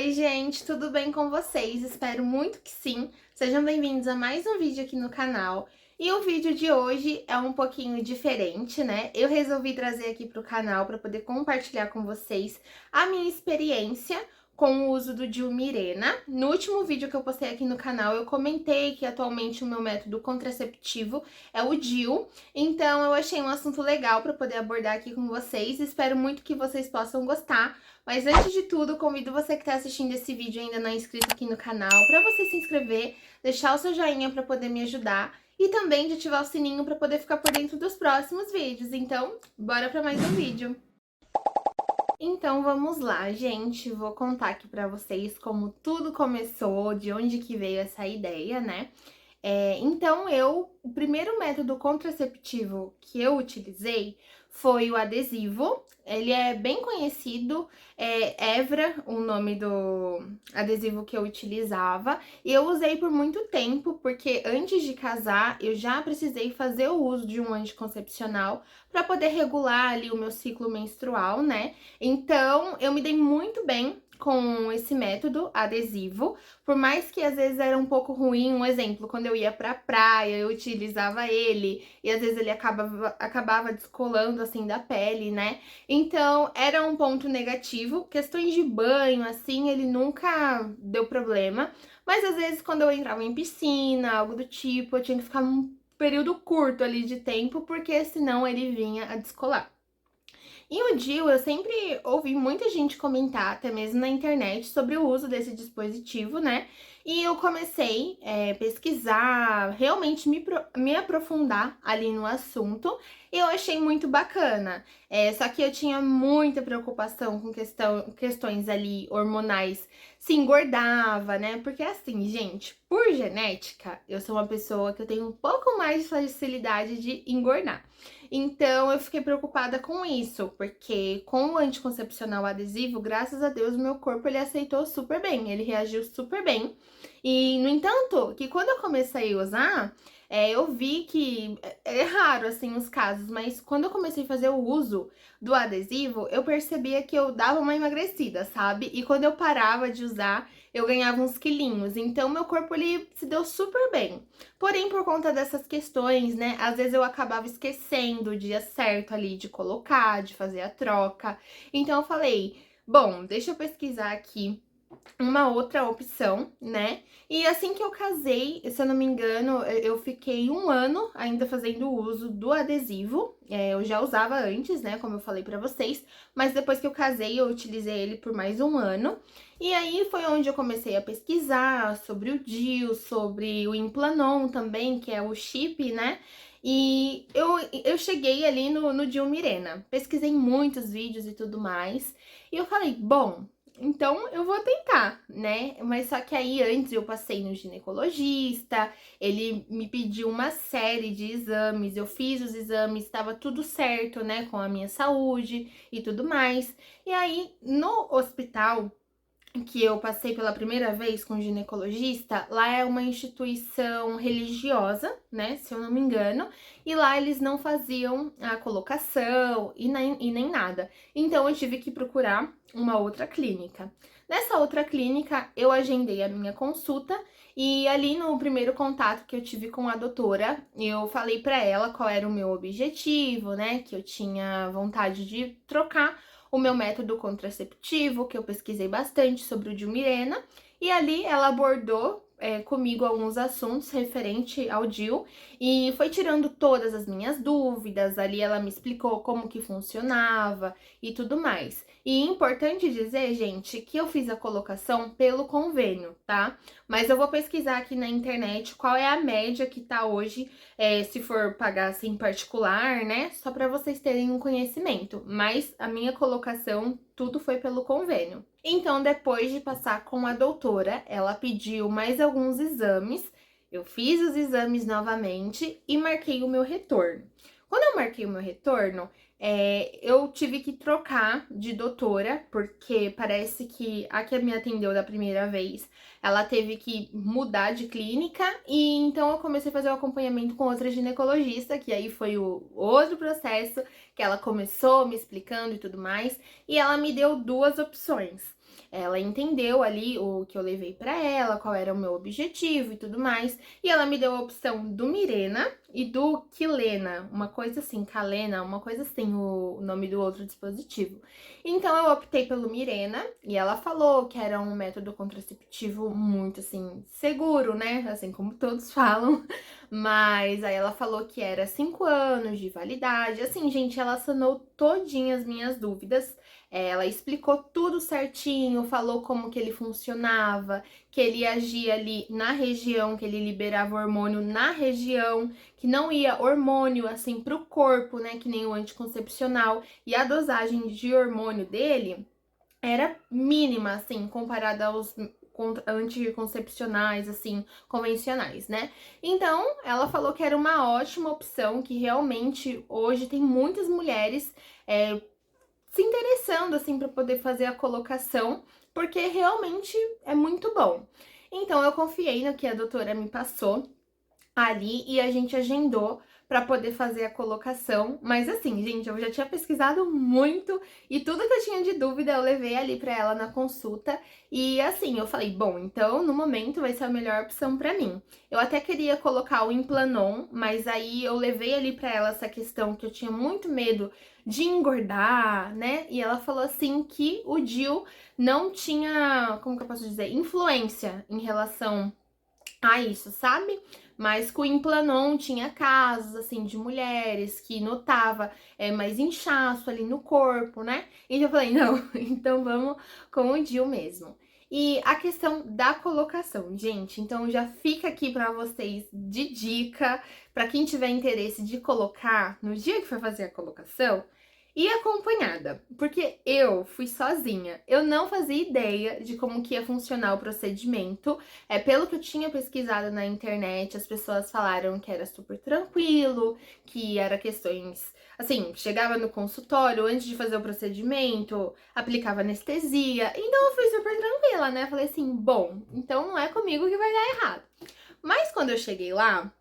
Oi, gente, tudo bem com vocês? Espero muito que sim. Sejam bem-vindos a mais um vídeo aqui no canal. E o vídeo de hoje é um pouquinho diferente, né? Eu resolvi trazer aqui para o canal para poder compartilhar com vocês a minha experiência com o uso do DIU Mirena. No último vídeo que eu postei aqui no canal, eu comentei que atualmente o meu método contraceptivo é o DIU. Então, eu achei um assunto legal para poder abordar aqui com vocês. Espero muito que vocês possam gostar. Mas antes de tudo, convido você que está assistindo esse vídeo e ainda não é inscrito aqui no canal, para você se inscrever, deixar o seu joinha para poder me ajudar e também de ativar o sininho para poder ficar por dentro dos próximos vídeos. Então, bora para mais um vídeo. Então vamos lá, gente, vou contar aqui para vocês como tudo começou, de onde que veio essa ideia, né? Então, o primeiro método contraceptivo que eu utilizei foi o adesivo. Ele é bem conhecido, é Evra, o nome do adesivo que eu utilizava. E eu usei por muito tempo, porque antes de casar, eu já precisei fazer o uso de um anticoncepcional para poder regular ali o meu ciclo menstrual, né? Então, eu me dei muito bem com esse método adesivo, por mais que às vezes era um pouco ruim. Um exemplo, quando eu ia pra praia, eu utilizava ele, e às vezes ele acabava descolando assim da pele, né? Então, era um ponto negativo. Questões de banho, assim, ele nunca deu problema, mas às vezes quando eu entrava em piscina, algo do tipo, eu tinha que ficar um período curto ali de tempo, porque senão ele vinha a descolar. E o DIU, eu sempre ouvi muita gente comentar, até mesmo na internet, sobre o uso desse dispositivo, né? E eu comecei a pesquisar, realmente me aprofundar ali no assunto, e eu achei muito bacana. Só que eu tinha muita preocupação com questões ali hormonais, se engordava, né? Porque assim, gente, por genética, eu sou uma pessoa que eu tenho um pouco mais de facilidade de engordar. Então, eu fiquei preocupada com isso, porque com o anticoncepcional adesivo, graças a Deus, o meu corpo ele aceitou super bem, ele reagiu super bem. E, no entanto, que quando eu comecei a usar, eu vi que é raro, assim, os casos, mas quando eu comecei a fazer o uso do adesivo, eu percebia que eu dava uma emagrecida, sabe? E quando eu parava de usar, eu ganhava uns quilinhos. Então, meu corpo, ele se deu super bem. Porém, por conta dessas questões, né, às vezes eu acabava esquecendo o dia certo ali de colocar, de fazer a troca. Então, eu falei, bom, deixa eu pesquisar aqui uma outra opção, né? E assim que eu casei, se eu não me engano, eu fiquei um ano ainda fazendo uso do adesivo. Eu já usava antes, né? Como eu falei pra vocês, mas depois que eu casei, eu utilizei ele por mais um ano. E aí foi onde eu comecei a pesquisar sobre o DIU, sobre o Implanon também, que é o chip, né? E eu cheguei ali no DIU Mirena, pesquisei muitos vídeos e tudo mais, e eu falei, bom, então eu vou tentar, né? Mas só que aí antes eu passei no ginecologista, ele me pediu uma série de exames, eu fiz os exames, estava tudo certo, né, com a minha saúde e tudo mais. E aí no hospital que eu passei pela primeira vez com o ginecologista, lá é uma instituição religiosa, né, se eu não me engano, e lá eles não faziam a colocação e nem nada. Então eu tive que procurar uma outra clínica. Nessa outra clínica, eu agendei a minha consulta e ali no primeiro contato que eu tive com a doutora, eu falei pra ela qual era o meu objetivo, né, que eu tinha vontade de trocar o meu método contraceptivo, que eu pesquisei bastante sobre o Dilmirena, e ali ela abordou comigo alguns assuntos referente ao DIU e foi tirando todas as minhas dúvidas. Ali ela me explicou como que funcionava e tudo mais. E importante dizer, gente, que eu fiz a colocação pelo convênio, tá? Mas eu vou pesquisar aqui na internet qual é a média que tá hoje, se for pagar assim particular, né? Só para vocês terem um conhecimento. Mas a minha colocação, tudo foi pelo convênio. Então, depois de passar com a doutora, ela pediu mais alguns exames. Eu fiz os exames novamente e marquei o meu retorno. Quando eu marquei o meu retorno, eu tive que trocar de doutora, porque parece que a que me atendeu da primeira vez, ela teve que mudar de clínica, e então eu comecei a fazer o acompanhamento com outra ginecologista, que aí foi o outro processo, que ela começou me explicando e tudo mais, e ela me deu duas opções. Ela entendeu ali o que eu levei pra ela, qual era o meu objetivo e tudo mais. E ela me deu a opção do Mirena e do Quilena, uma coisa assim, Calena, uma coisa assim, o nome do outro dispositivo. Então eu optei pelo Mirena e ela falou que era um método contraceptivo muito assim seguro, né? Assim como todos falam. Mas aí ela falou que era 5 anos de validade. Assim, gente, ela sanou todinha as minhas dúvidas. Ela explicou tudo certinho, falou como que ele funcionava, que ele agia ali na região, que ele liberava hormônio na região, que não ia hormônio assim pro corpo, né, que nem o anticoncepcional, e a dosagem de hormônio dele era mínima, assim, comparada aos anticoncepcionais, assim, convencionais, né? Então, ela falou que era uma ótima opção, que realmente hoje tem muitas mulheres se interessando, assim, para poder fazer a colocação, porque realmente é muito bom. Então, eu confiei no que a doutora me passou ali e a gente agendou para poder fazer a colocação. Mas assim, gente, eu já tinha pesquisado muito e tudo que eu tinha de dúvida eu levei ali para ela na consulta. E assim, eu falei, bom, então no momento vai ser a melhor opção para mim. Eu até queria colocar o Implanon, mas aí eu levei ali para ela essa questão que eu tinha muito medo de engordar, né? E ela falou assim que o DIU não tinha, como que eu posso dizer, influência em relação a isso, sabe? Mas com o Implanon tinha casos, assim, de mulheres que notava mais inchaço ali no corpo, né? Então eu falei, não, então vamos com o DIU mesmo. E a questão da colocação, gente, então já fica aqui para vocês de dica, para quem tiver interesse de colocar no dia que for fazer a colocação, e acompanhada, porque eu fui sozinha. Eu não fazia ideia de como que ia funcionar o procedimento. Pelo que eu tinha pesquisado na internet, as pessoas falaram que era super tranquilo, que era questões, assim, chegava no consultório antes de fazer o procedimento, aplicava anestesia. Então eu fui super tranquila, né? Falei assim, bom, então não é comigo que vai dar errado. Mas quando eu cheguei lá,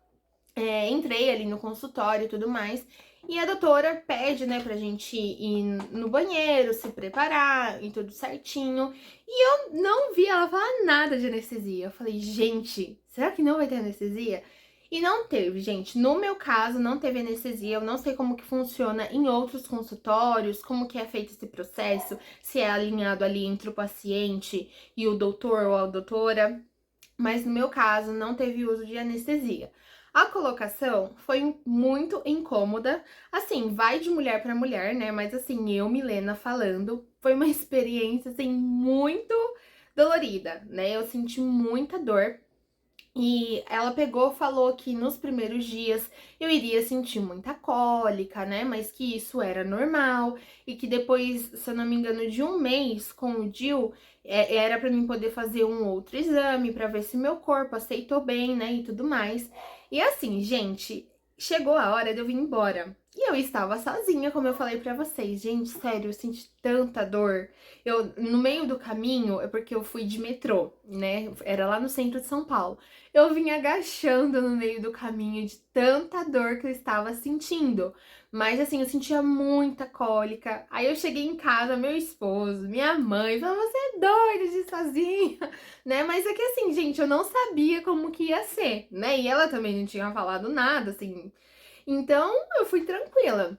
entrei ali no consultório e tudo mais. E a doutora pede, né, pra gente ir no banheiro, se preparar e tudo certinho. E eu não vi ela falar nada de anestesia. Eu falei, gente, será que não vai ter anestesia? E não teve, gente. No meu caso, não teve anestesia. Eu não sei como que funciona em outros consultórios, como que é feito esse processo, se é alinhado ali entre o paciente e o doutor ou a doutora. Mas no meu caso, não teve uso de anestesia. A colocação foi muito incômoda. Assim, vai de mulher para mulher, né? Mas assim, eu, Milena, falando, foi uma experiência assim muito dolorida, né? Eu senti muita dor. E ela pegou, falou que nos primeiros dias eu iria sentir muita cólica, né? Mas que isso era normal e que depois, se eu não me engano, de um mês com o DIU, era pra mim poder fazer um outro exame pra ver se meu corpo aceitou bem, né? E tudo mais. E assim, gente, chegou a hora de eu vir embora. E eu estava sozinha, como eu falei pra vocês. Gente, sério, eu senti tanta dor. Eu, no meio do caminho, é porque eu fui de metrô, né? Era lá no centro de São Paulo. Eu vim agachando no meio do caminho de tanta dor que eu estava sentindo. Mas assim, eu sentia muita cólica. Aí eu cheguei em casa, meu esposo, minha mãe, falou: "Você é doida de ir sozinha", né? Mas é que assim, gente, eu não sabia como que ia ser, né? E ela também não tinha falado nada, assim. Então, eu fui tranquila.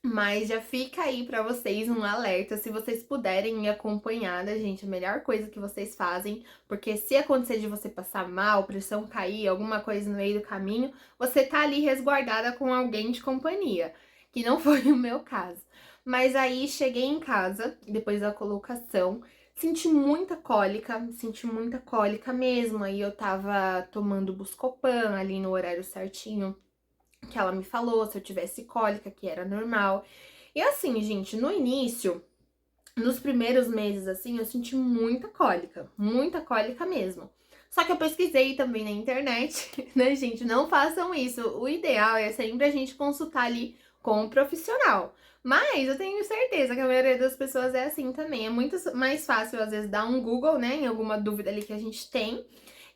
Mas já fica aí pra vocês um alerta, se vocês puderem ir acompanhada, gente, a melhor coisa que vocês fazem, porque se acontecer de você passar mal, pressão cair, alguma coisa no meio do caminho, você tá ali resguardada com alguém de companhia, que não foi o meu caso. Mas aí cheguei em casa, depois da colocação, senti muita cólica mesmo, aí eu tava tomando Buscopan ali no horário certinho que ela me falou, se eu tivesse cólica, que era normal. E assim, gente, no início, nos primeiros meses, assim, eu senti muita cólica mesmo. Só que eu pesquisei também na internet, né, gente? Não façam isso. O ideal é sempre a gente consultar ali com um profissional. Mas eu tenho certeza que a maioria das pessoas é assim também. É muito mais fácil, às vezes, dar um Google, né, em alguma dúvida ali que a gente tem.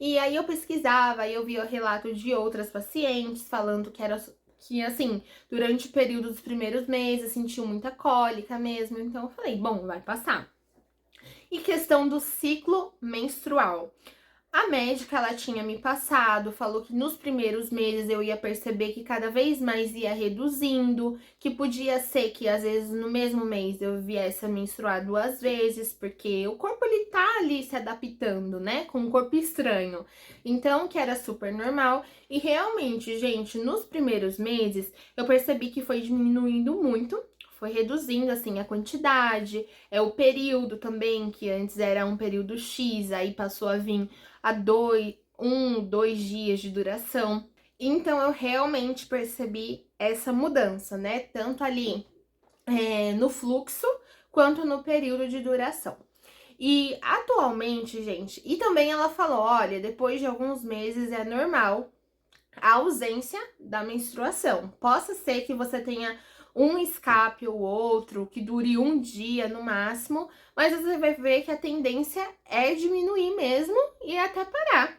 E aí eu pesquisava, aí eu via o relato de outras pacientes falando que assim, durante o período dos primeiros meses sentiu muita cólica mesmo. Então eu falei, bom, vai passar. E questão do ciclo menstrual. A médica, ela tinha me passado, falou que nos primeiros meses eu ia perceber que cada vez mais ia reduzindo, que podia ser que às vezes no mesmo mês eu viesse a menstruar 2 vezes, porque o corpo ele tá ali se adaptando, né, com um corpo estranho. Então, que era super normal. E realmente, gente, nos primeiros meses eu percebi que foi diminuindo muito. Foi reduzindo, assim, a quantidade, o período também, que antes era um período X, aí passou a vir a 2 dias de duração. Então, eu realmente percebi essa mudança, né? Tanto ali no fluxo, quanto no período de duração. E atualmente, gente, e também ela falou, olha, depois de alguns meses é normal a ausência da menstruação. Possa ser que você tenha um escape ou outro, que dure um dia no máximo, mas você vai ver que a tendência é diminuir mesmo e até parar,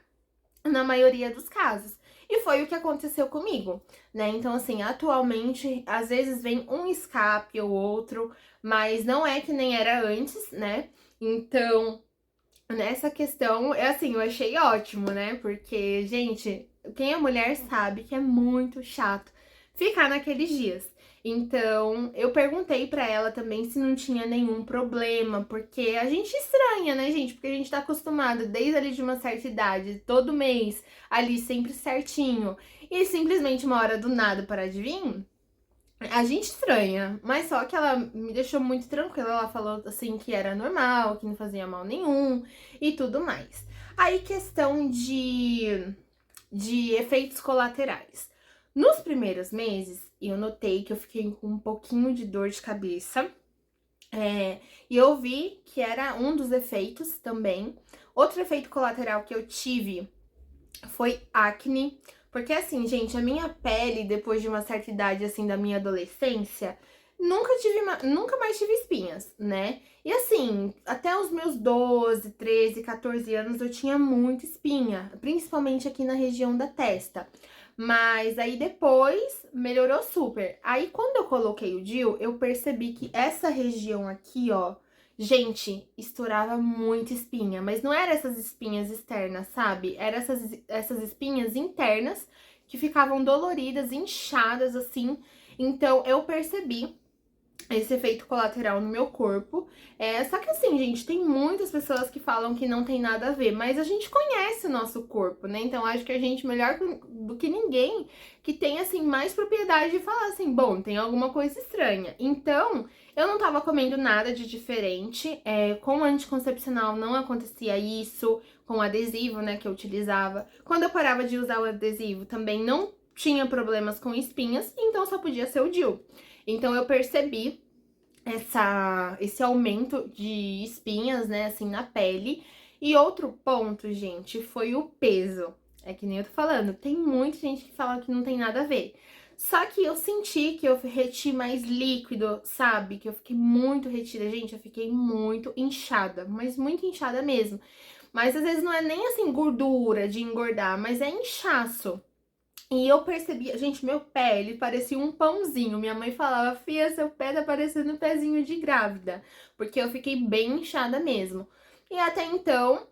na maioria dos casos. E foi o que aconteceu comigo, né? Então, assim, atualmente, às vezes vem um escape ou outro, mas não é que nem era antes, né? Então, nessa questão, é assim, eu achei ótimo, né? Porque, gente, quem é mulher sabe que é muito chato ficar naqueles dias. Então, eu perguntei pra ela também se não tinha nenhum problema, porque a gente estranha, né, gente? Porque a gente tá acostumado desde ali de uma certa idade, todo mês, ali sempre certinho, e simplesmente uma hora do nada parar de vir. A gente estranha, mas só que ela me deixou muito tranquila. Ela falou assim que era normal, que não fazia mal nenhum e tudo mais. Aí, questão de efeitos colaterais. Nos primeiros meses, eu notei que eu fiquei com um pouquinho de dor de cabeça. E eu vi que era um dos efeitos também. Outro efeito colateral que eu tive foi acne. Porque assim, gente, a minha pele, depois de uma certa idade, assim, da minha adolescência, nunca mais tive espinhas, né? E assim, até os meus 12, 13, 14 anos eu tinha muita espinha, principalmente aqui na região da testa. Mas aí depois melhorou super. Aí quando eu coloquei o DIU, eu percebi que essa região aqui, ó, gente, estourava muita espinha, mas não era essas espinhas externas, sabe? Era essas espinhas internas que ficavam doloridas, inchadas assim. Então eu percebi esse efeito colateral no meu corpo. Só que assim, gente, tem muitas pessoas que falam que não tem nada a ver, mas a gente conhece o nosso corpo, né? Então acho que a gente, melhor do que ninguém, que tem assim mais propriedade de falar assim, bom, tem alguma coisa estranha. Então, eu não tava comendo nada de diferente. Com anticoncepcional não acontecia isso, com adesivo, né, que eu utilizava. Quando eu parava de usar o adesivo, também não tinha problemas com espinhas, então só podia ser o DIU. Então eu percebi esse aumento de espinhas, né, assim, na pele. E outro ponto, gente, foi o peso. É que nem eu tô falando, tem muita gente que fala que não tem nada a ver. Só que eu senti que eu reti mais líquido, sabe? Que eu fiquei muito retida. Gente, eu fiquei muito inchada, mas muito inchada mesmo. Mas às vezes não é nem assim gordura de engordar, mas é inchaço. E eu percebi, gente, meu pé, ele parecia um pãozinho. Minha mãe falava, Fia, seu pé tá parecendo um pezinho de grávida. Porque eu fiquei bem inchada mesmo. E até então,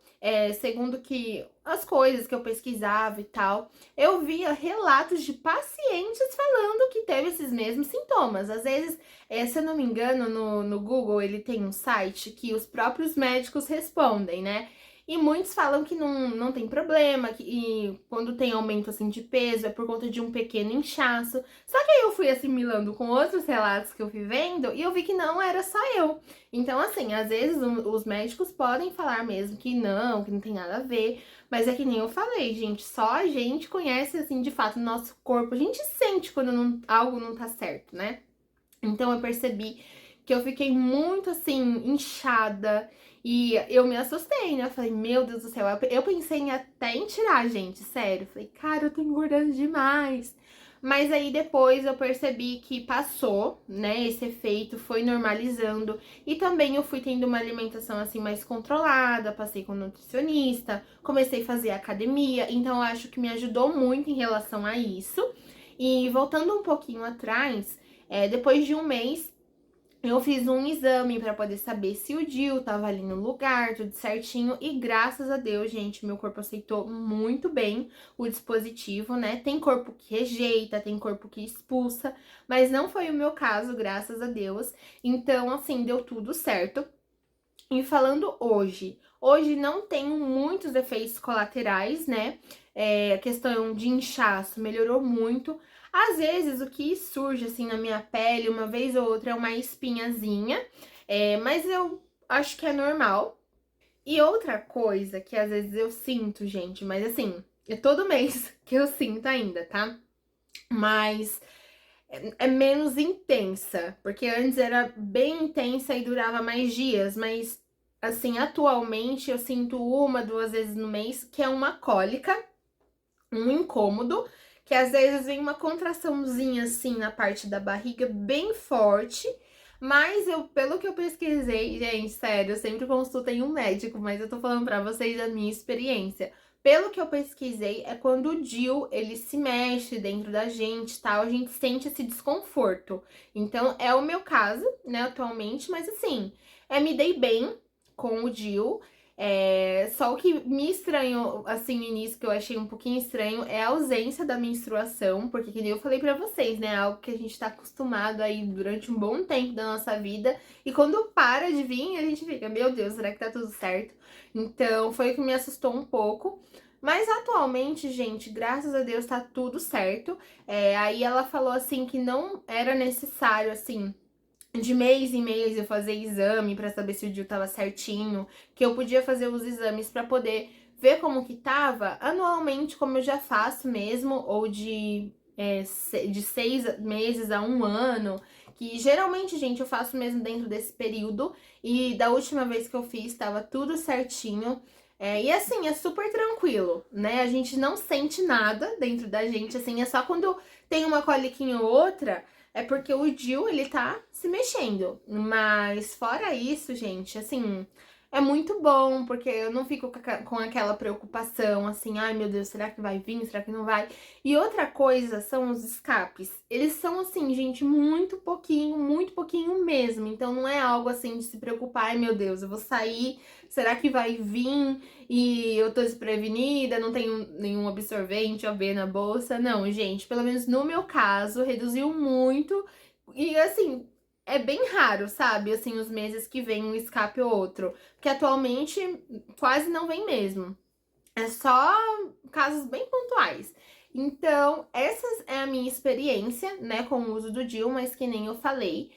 segundo que as coisas que eu pesquisava e tal, eu via relatos de pacientes falando que teve esses mesmos sintomas. Às vezes, se eu não me engano, no Google ele tem um site que os próprios médicos respondem, né? E muitos falam que não tem problema, e quando tem aumento assim de peso é por conta de um pequeno inchaço. Só que aí eu fui assimilando com outros relatos que eu fui vendo e eu vi que não era só eu. Então, assim, às vezes os médicos podem falar mesmo que não tem nada a ver. Mas é que nem eu falei, gente, só a gente conhece, assim, de fato, o nosso corpo. A gente sente quando algo não tá certo, né? Então eu percebi que eu fiquei muito assim, inchada. E eu me assustei, né? Eu falei, meu Deus do céu. Eu pensei até em tirar, gente, sério. Falei, cara, eu tô engordando demais. Mas aí depois eu percebi que passou, né? Esse efeito foi normalizando. E também eu fui tendo uma alimentação assim mais controlada. Passei com nutricionista, comecei a fazer academia. Então eu acho que me ajudou muito em relação a isso. E voltando um pouquinho atrás, depois de um mês Eu fiz um exame para poder saber se o DIU tava ali no lugar, tudo certinho. E graças a Deus, gente, meu corpo aceitou muito bem o dispositivo, né? Tem corpo que rejeita, tem corpo que expulsa, mas não foi o meu caso, graças a Deus. Então, assim, deu tudo certo. E falando hoje não tenho muitos efeitos colaterais, né? A questão de inchaço melhorou muito. Às vezes o que surge assim na minha pele, uma vez ou outra, é uma espinhazinha, mas eu acho que é normal. E outra coisa que às vezes eu sinto, gente, mas assim, é todo mês que eu sinto ainda, tá? Mas é menos intensa, porque antes era bem intensa e durava mais dias, mas assim, atualmente eu sinto uma, duas vezes no mês, que é uma cólica, um incômodo, que às vezes vem uma contraçãozinha assim na parte da barriga bem forte. Mas eu, pelo que eu pesquisei, gente, sério, eu sempre consulto em um médico, mas eu tô falando pra vocês da minha experiência. Pelo que eu pesquisei, é quando o DIU, ele se mexe dentro da gente, tal, a gente sente esse desconforto. Então, é o meu caso, né, atualmente, mas assim, me dei bem com o DIU. Só o que me estranhou, assim, no início, que eu achei um pouquinho estranho, é a ausência da menstruação, porque, que nem eu falei pra vocês, né, algo que a gente tá acostumado aí durante um bom tempo da nossa vida, e quando para de vir, a gente fica, meu Deus, será que tá tudo certo? Então, foi o que me assustou um pouco. Mas atualmente, gente, graças a Deus tá tudo certo. Aí ela falou assim que não era necessário, assim, de mês em mês eu fazer exame pra saber se o DIU tava certinho, que eu podia fazer os exames pra poder ver como que tava anualmente, como eu já faço mesmo, ou de 6 meses a um ano, que geralmente, gente, eu faço mesmo dentro desse período, e da última vez que eu fiz tava tudo certinho. E assim, é super tranquilo, né? A gente não sente nada dentro da gente, assim, é só quando tem uma coliquinha ou outra, é porque o DIU, ele tá se mexendo. Mas fora isso, gente, assim, é muito bom, porque eu não fico com aquela preocupação, assim, ai meu Deus, será que vai vir? Será que não vai? E outra coisa são os escapes. Eles são, assim, gente, muito pouquinho mesmo. Então não é algo assim de se preocupar, ai meu Deus, eu vou sair, será que vai vir? E eu tô desprevenida, não tenho nenhum absorvente, OB na bolsa. Não, gente, pelo menos no meu caso, reduziu muito. E assim, é bem raro, sabe? Assim, os meses que vem um escape ou outro. Porque atualmente quase não vem mesmo. É só casos bem pontuais. Então, essa é a minha experiência, né, com o uso do DIU, mas que nem eu falei,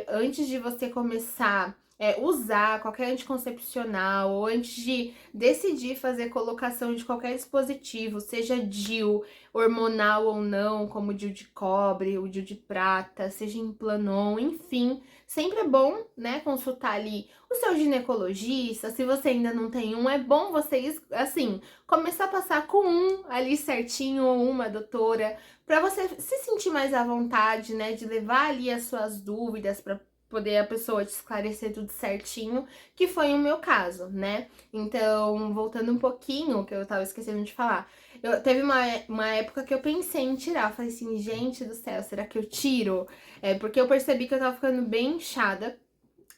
antes de você começar usar qualquer anticoncepcional ou antes de decidir fazer colocação de qualquer dispositivo, seja DIU hormonal ou não, como o DIU de cobre, o DIU de prata, seja implanon, enfim, sempre é bom, né, consultar ali o seu ginecologista. Se você ainda não tem um, é bom vocês, assim, começar a passar com um ali certinho ou uma doutora, para você se sentir mais à vontade, né, de levar ali as suas dúvidas para poder a pessoa te esclarecer tudo certinho, que foi o meu caso, né? Então, voltando um pouquinho, que eu tava esquecendo de falar, teve uma época que eu pensei em tirar, eu falei assim, gente do céu, será que eu tiro? Porque eu percebi que eu tava ficando bem inchada.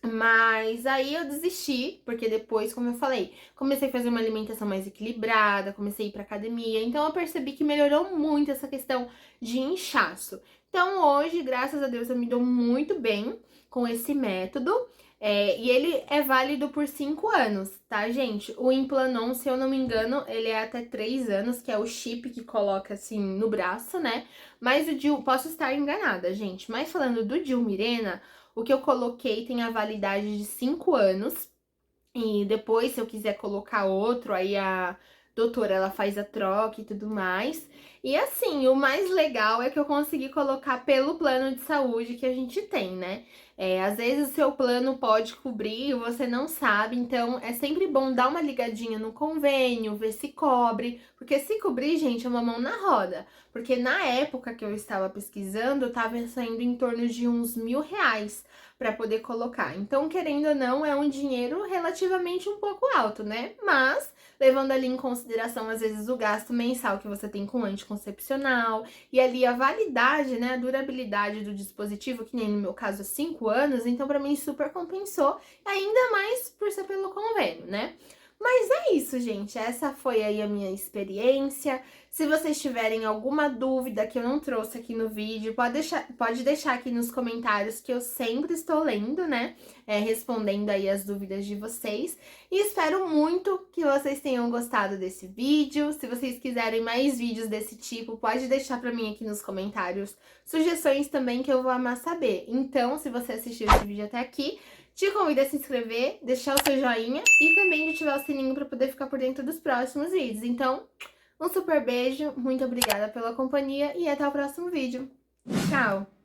Mas aí eu desisti, porque depois, como eu falei, comecei a fazer uma alimentação mais equilibrada, comecei a ir pra academia, então eu percebi que melhorou muito essa questão de inchaço. Então hoje, graças a Deus, eu me dou muito bem com esse método, e ele é válido por 5 anos, tá, gente? O Implanon, se eu não me engano, ele é até 3 anos, que é o chip que coloca assim no braço, né? Mas o DIU, posso estar enganada, gente, mas falando do DIU Mirena, o que eu coloquei tem a validade de 5 anos. E depois, se eu quiser colocar outro, aí a doutora, ela faz a troca e tudo mais. E assim, o mais legal é que eu consegui colocar pelo plano de saúde que a gente tem, né? Às vezes o seu plano pode cobrir e você não sabe, então é sempre bom dar uma ligadinha no convênio, ver se cobre, porque se cobrir, gente, é uma mão na roda. Porque na época que eu estava pesquisando, eu tava saindo em torno de uns R$ 1.000 para poder colocar. Então, querendo ou não, é um dinheiro relativamente um pouco alto, né? Mas, levando ali em consideração, às vezes, o gasto mensal que você tem com anticoncepcional, e ali a validade, né, a durabilidade do dispositivo, que nem no meu caso 5 anos, então pra mim super compensou, ainda mais por ser pelo convênio, né? Mas é isso, gente. Essa foi aí a minha experiência. Se vocês tiverem alguma dúvida que eu não trouxe aqui no vídeo, pode deixar aqui nos comentários que eu sempre estou lendo, né? Respondendo aí as dúvidas de vocês. E espero muito que vocês tenham gostado desse vídeo. Se vocês quiserem mais vídeos desse tipo, pode deixar pra mim aqui nos comentários sugestões também que eu vou amar saber. Então, se você assistiu esse vídeo até aqui, te convido a se inscrever, deixar o seu joinha e também de ativar o sininho para poder ficar por dentro dos próximos vídeos. Então, um super beijo, muito obrigada pela companhia e até o próximo vídeo. Tchau!